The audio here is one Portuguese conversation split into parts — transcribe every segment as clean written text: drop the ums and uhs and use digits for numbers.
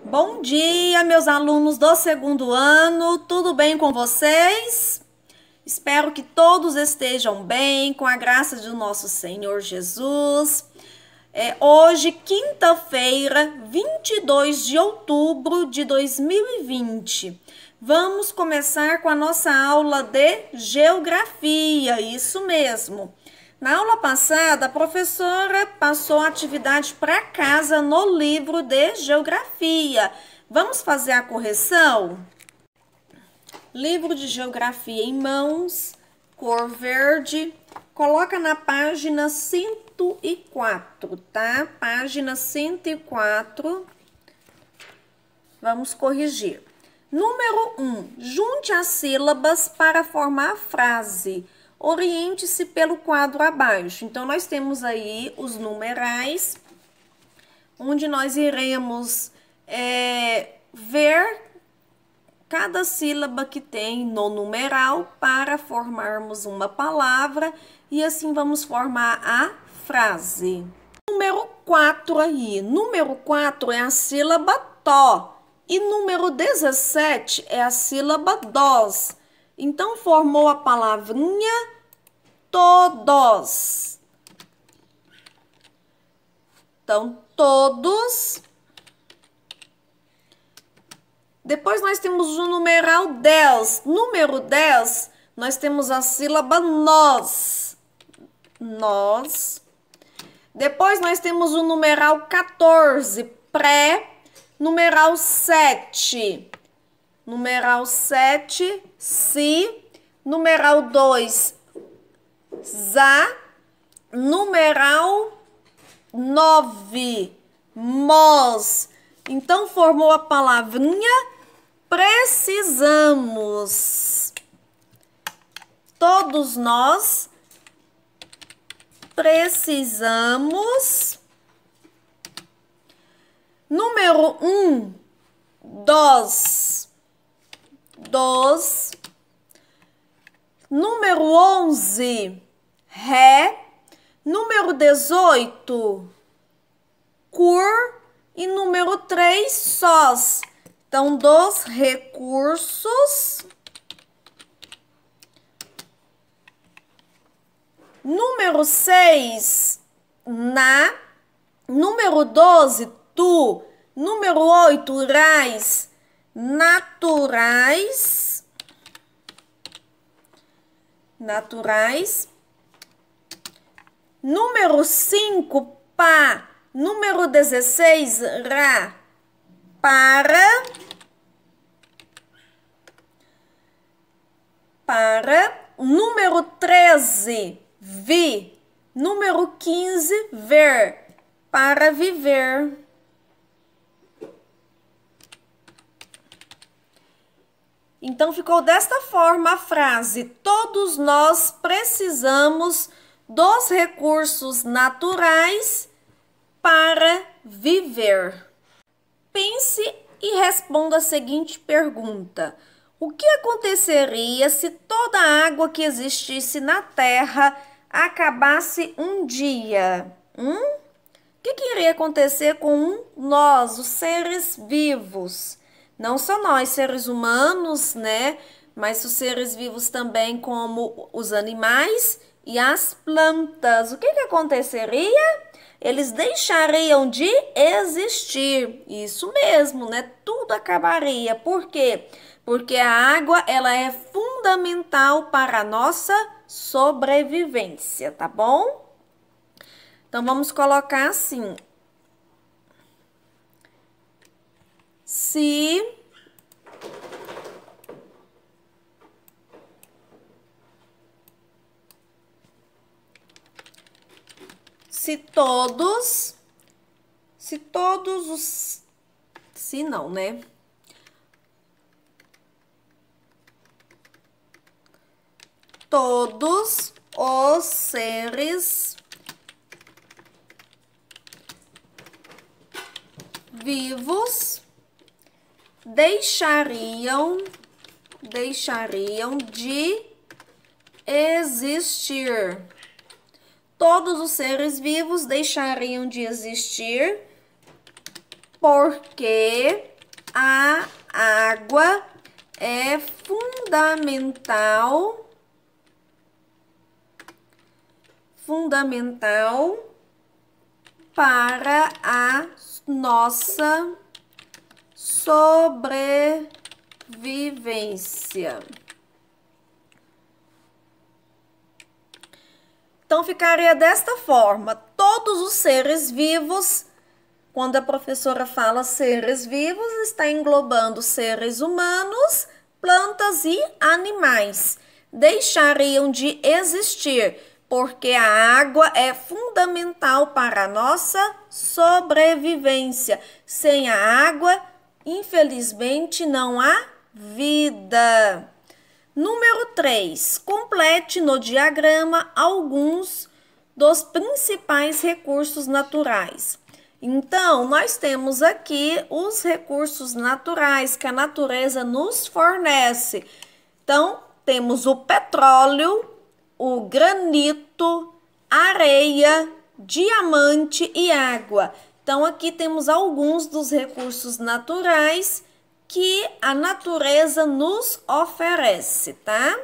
Bom dia, meus alunos do segundo ano, tudo bem com vocês? Espero que todos estejam bem, com a graça do nosso Senhor Jesus. Hoje, quinta-feira, 22 de outubro de 2020. Vamos começar com a nossa aula de Geografia, isso mesmo. Na aula passada, a professora passou a atividade para casa no livro de Geografia. Vamos fazer a correção? Livro de Geografia em mãos, cor verde. Coloca na página 104, tá? Página 104. Vamos corrigir. Número 1. Junte as sílabas para formar a frase. Oriente-se pelo quadro abaixo. Então, nós temos aí os numerais, onde nós iremos ver cada sílaba que tem no numeral para formarmos uma palavra e assim vamos formar a frase. Número 4 aí. Número 4 é a sílaba tó e número 17 é a sílaba dós. Então, formou a palavrinha todos. Então, todos. Depois, nós temos o numeral 10. Número 10, nós temos a sílaba nós. Nós. Depois, nós temos o numeral 14, pré. Numeral 7. Numeral 7, si. Numeral 2, za. Numeral 9, mós. Então, formou a palavrinha precisamos. Todos nós precisamos. Número 1, dos. Dos. Número 11, ré. Número 18, cur. E número 3, sós. Então, dos recursos. Número 6, na. Número 12, tu. Número 8, rais. Naturais. Naturais. Número 5, pá. Número 16, ra. Para. Para. Número 13, vi. Número 15, ver. Para viver. Então, ficou desta forma a frase: todos nós precisamos dos recursos naturais para viver. Pense e responda a seguinte pergunta: o que aconteceria se toda a água que existisse na Terra acabasse um dia? O que iria acontecer com nós, os seres vivos? Não só nós, seres humanos, né? Mas os seres vivos também, como os animais e as plantas. O que aconteceria? Eles deixariam de existir. Isso mesmo, né? Tudo acabaria. Por quê? Porque a água, ela é fundamental para a nossa sobrevivência, tá bom? Então, vamos colocar assim. Se todos os, se não, né? Todos os seres vivos deixariam de existir. Todos os seres vivos deixariam de existir porque A água é fundamental para a nossa sobrevivência. Então, ficaria desta forma: todos os seres vivos, quando a professora fala seres vivos, está englobando seres humanos, plantas e animais. Deixariam de existir, porque a água é fundamental para a nossa sobrevivência. Sem a água, infelizmente, não há vida. Número 3. Complete no diagrama alguns dos principais recursos naturais. Então, nós temos aqui os recursos naturais que a natureza nos fornece. Então, temos o petróleo, o granito, areia, diamante e água. Então, aqui temos alguns dos recursos naturais que a natureza nos oferece, tá?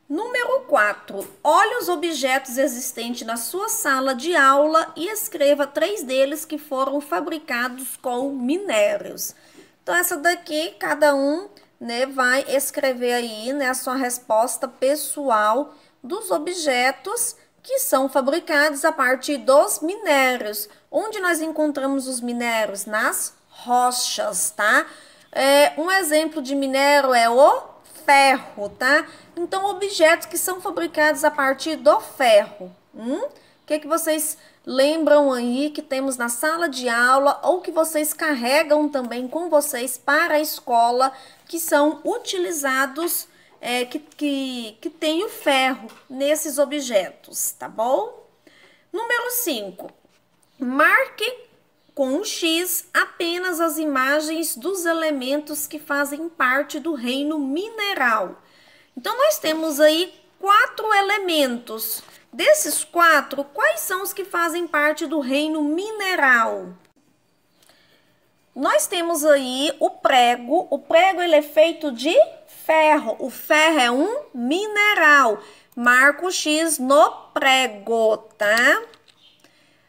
Número 4. Olhe os objetos existentes na sua sala de aula e escreva 3 deles que foram fabricados com minérios. Então, essa daqui, cada um, né, vai escrever aí, né, a sua resposta pessoal dos objetos que são fabricados a partir dos minérios. Onde nós encontramos os minérios? Nas rochas, tá? Um exemplo de minério é o ferro, tá? Então, objetos que são fabricados a partir do ferro. O que vocês lembram aí que temos na sala de aula ou que vocês carregam também com vocês para a escola, que são utilizados, que tem o ferro nesses objetos, tá bom? Número 5. Marque com um X apenas as imagens dos elementos que fazem parte do reino mineral. Então, nós temos aí 4 elementos. Desses 4, quais são os que fazem parte do reino mineral? Nós temos aí o prego. O prego ele é feito de ferro. O ferro é um mineral. Marca o X no prego, tá?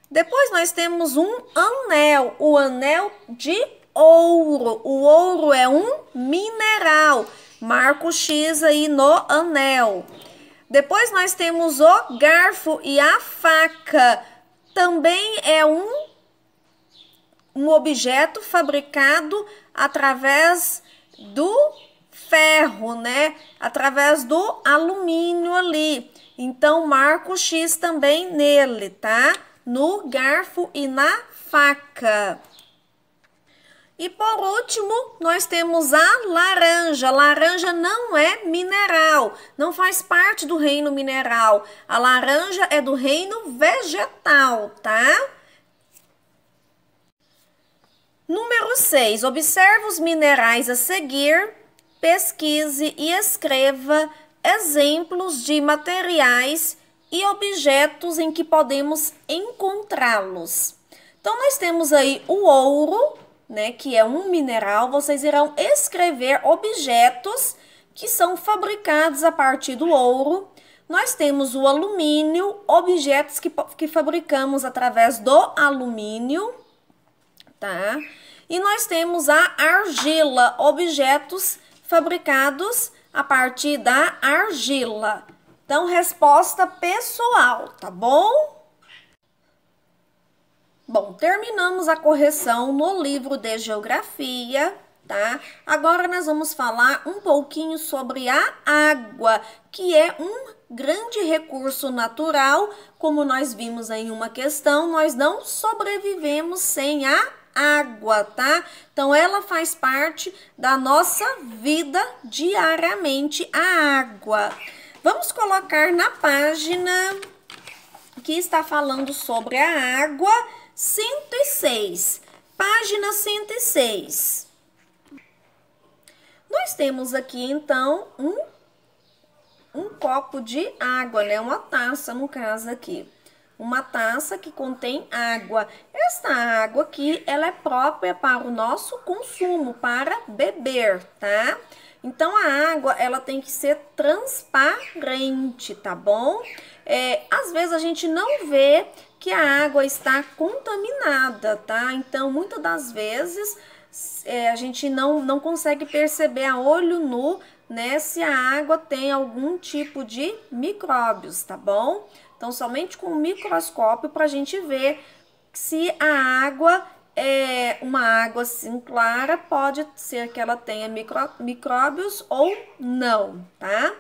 Depois nós temos um anel, o anel de ouro. O ouro é um mineral. Marca o X aí no anel. Depois nós temos o garfo e a faca. Também é um objeto fabricado através do ferro, né? Através do alumínio ali. Então, marca o X também nele, tá? No garfo e na faca. E por último, nós temos a laranja. A laranja não é mineral, não faz parte do reino mineral. A laranja é do reino vegetal, tá? Número 6. Observe os minerais a seguir, pesquise e escreva exemplos de materiais e objetos em que podemos encontrá-los. Então, nós temos aí o ouro, né, que é um mineral. Vocês irão escrever objetos que são fabricados a partir do ouro. Nós temos o alumínio, objetos que fabricamos através do alumínio, tá? E nós temos a argila, objetos fabricados a partir da argila. Então, resposta pessoal, tá bom? Bom, terminamos a correção no livro de geografia, tá? Agora nós vamos falar um pouquinho sobre a água, que é um grande recurso natural. Como nós vimos em uma questão, nós não sobrevivemos sem a água, tá? Então, ela faz parte da nossa vida diariamente, a água. Vamos colocar na página que está falando sobre a água, 106. Página 106. Nós temos aqui, então, um copo de água, né? Uma taça, no caso aqui. uma taça que contém água. Esta água aqui, ela é própria para o nosso consumo, para beber, tá? Então, a água, ela tem que ser transparente, tá bom? Às vezes a gente não vê que a água está contaminada, tá? Então, muitas das vezes, a gente não consegue perceber a olho nu, né, se a água tem algum tipo de micróbios, tá bom? Então, somente com o microscópio para a gente ver se a água é uma água assim clara, pode ser que ela tenha micróbios ou não, tá?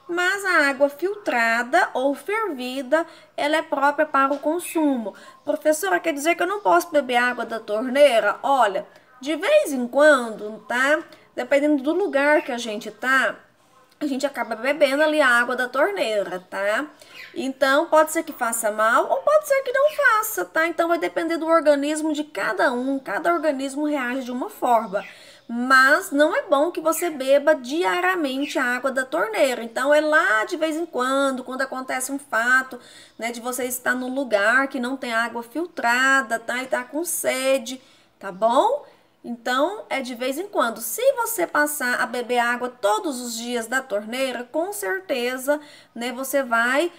Mas a água filtrada ou fervida, ela é própria para o consumo. Professora, quer dizer que eu não posso beber água da torneira? Olha, de vez em quando, tá? Dependendo do lugar que a gente tá, a gente acaba bebendo ali a água da torneira, tá? Então, pode ser que faça mal ou pode ser que não faça, tá? Então, vai depender do organismo de cada um, cada organismo reage de uma forma. Mas não é bom que você beba diariamente a água da torneira. Então, é lá de vez em quando acontece um fato, né, de você estar num lugar que não tem água filtrada, tá? E tá com sede, tá bom? Então, é de vez em quando. Se você passar a beber água todos os dias da torneira, com certeza, né, você vai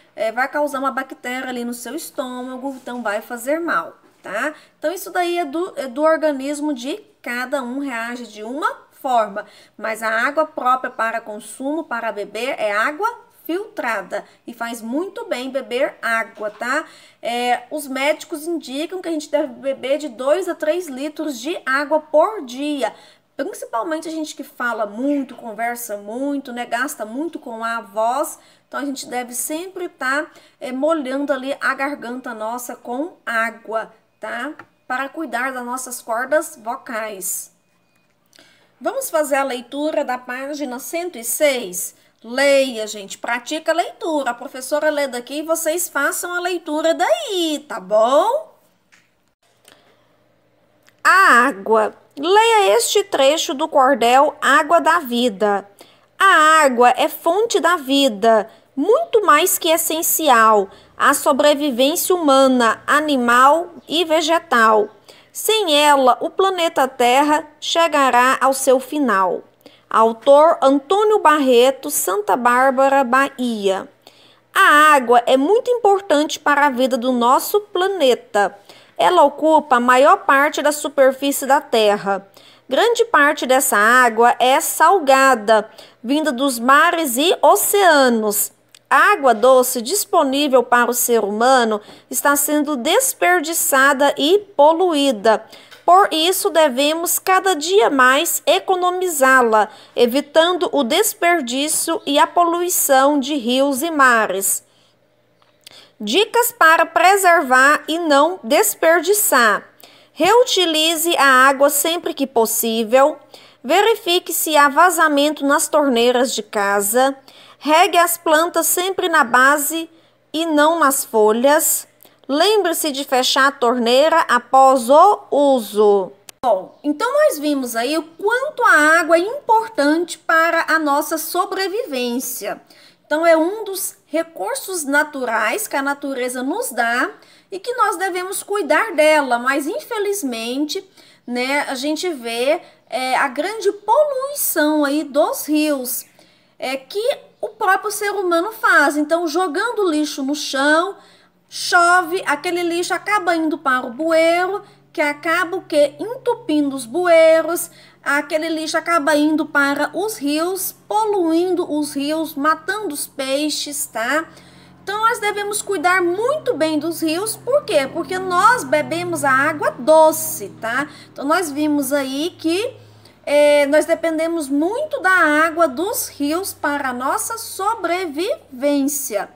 causar uma bactéria ali no seu estômago, então vai fazer mal, tá? Então, isso daí é do organismo de cada um, reage de uma forma. Mas a água própria para consumo, para beber, é água filtrada e faz muito bem beber água, tá? Os médicos indicam que a gente deve beber de 2 a 3 litros de água por dia. Principalmente a gente que fala muito, conversa muito, né? Gasta muito com a voz. Então a gente deve sempre estar molhando ali a garganta nossa com água, tá? Para cuidar das nossas cordas vocais. Vamos fazer a leitura da página 106? Leia, gente, pratica a leitura. A professora lê daqui e vocês façam a leitura daí, tá bom? A água. Leia este trecho do cordel Água da Vida. A água é fonte da vida, muito mais que essencial à sobrevivência humana, animal e vegetal. Sem ela, o planeta Terra chegará ao seu final. Autor Antônio Barreto, Santa Bárbara, Bahia. A água é muito importante para a vida do nosso planeta. Ela ocupa a maior parte da superfície da Terra. Grande parte dessa água é salgada, vinda dos mares e oceanos. A água doce disponível para o ser humano está sendo desperdiçada e poluída. Por isso, devemos cada dia mais economizá-la, evitando o desperdício e a poluição de rios e mares. Dicas para preservar e não desperdiçar. Reutilize a água sempre que possível. Verifique se há vazamento nas torneiras de casa. Regue as plantas sempre na base e não nas folhas. Lembre-se de fechar a torneira após o uso. Bom, então nós vimos aí o quanto a água é importante para a nossa sobrevivência. Então é um dos recursos naturais que a natureza nos dá e que nós devemos cuidar dela, mas infelizmente, né, a gente vê a grande poluição aí dos rios, que o próprio ser humano faz. Então, jogando lixo no chão, chove, aquele lixo acaba indo para o bueiro, que acaba o quê? Entupindo os bueiros, aquele lixo acaba indo para os rios, poluindo os rios, matando os peixes, tá? Então, nós devemos cuidar muito bem dos rios, por quê? Porque nós bebemos a água doce, tá? Então, nós vimos aí que nós dependemos muito da água dos rios para a nossa sobrevivência.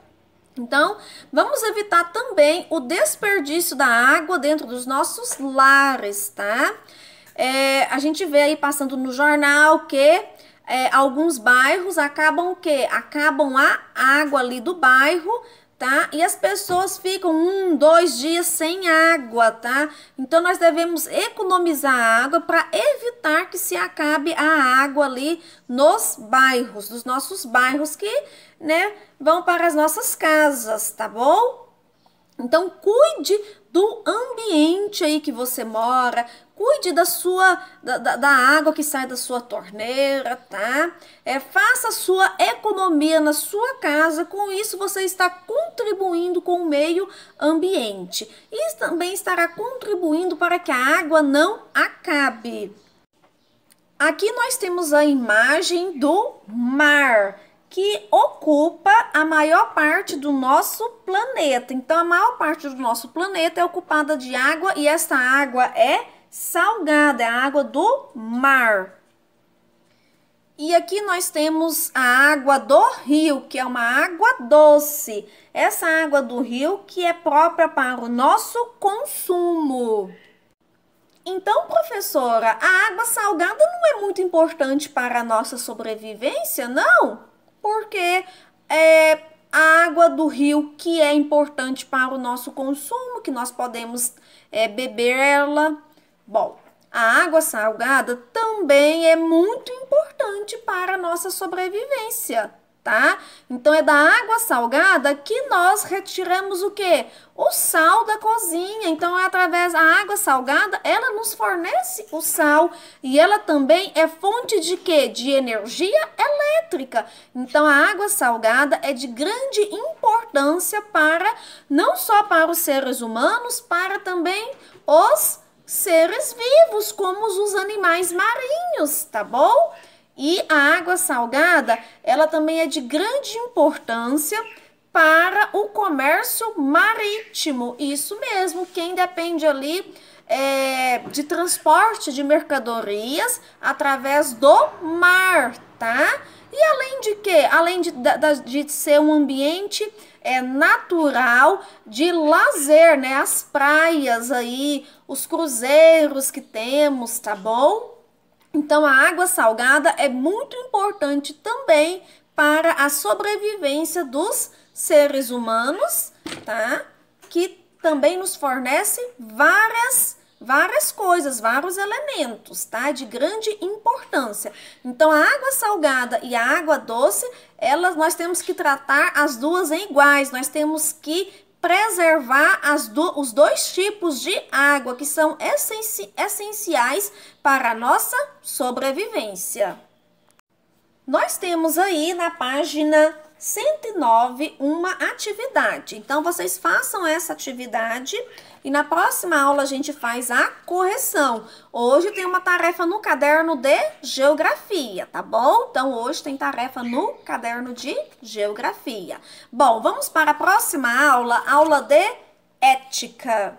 Então, vamos evitar também o desperdício da água dentro dos nossos lares, tá? A gente vê aí passando no jornal que alguns bairros acabam a água ali do bairro, tá? E as pessoas ficam 1, 2 dias sem água, tá? Então, nós devemos economizar a água para evitar que se acabe a água ali nos bairros, dos nossos bairros que, né, vão para as nossas casas, tá bom? Então, cuide do ambiente aí que você mora, cuide da água que sai da sua torneira, tá? Faça a sua economia na sua casa, com isso você está contribuindo com o meio ambiente. E também estará contribuindo para que a água não acabe. Aqui nós temos a imagem do mar, que ocupa a maior parte do nosso planeta. Então, a maior parte do nosso planeta é ocupada de água e essa água é salgada, é a água do mar. E aqui nós temos a água do rio, que é uma água doce. Essa água do rio que é própria para o nosso consumo. Então, professora, a água salgada não é muito importante para a nossa sobrevivência, não? Porque a água do rio que é importante para o nosso consumo, que nós podemos beber ela. Bom, a água salgada também é muito importante para a nossa sobrevivência, tá? Então, é da água salgada que nós retiramos o quê? O sal da cozinha. Então, é através da água salgada, ela nos fornece o sal e ela também é fonte de quê? De energia elétrica. Então, a água salgada é de grande importância para, não só para os seres humanos, para também os seres vivos, como os animais marinhos, tá bom? E a água salgada, ela também é de grande importância para o comércio marítimo. Isso mesmo, quem depende ali de transporte de mercadorias através do mar, tá? E além de quê? Além de ser um ambiente natural de lazer, né? As praias aí, os cruzeiros que temos, tá bom? Então, a água salgada é muito importante também para a sobrevivência dos seres humanos, tá? Que também nos fornece várias coisas, vários elementos, tá? De grande importância. Então, a água salgada e a água doce, nós temos que tratar as duas em iguais. Nós temos que preservar os dois tipos de água que são essenciais para a nossa sobrevivência. Nós temos aí na página 109 uma atividade. Então, vocês façam essa atividade e na próxima aula a gente faz a correção. Hoje tem uma tarefa no caderno de geografia, tá bom? Então, hoje tem tarefa no caderno de geografia. Bom, vamos para a próxima aula, aula de ética.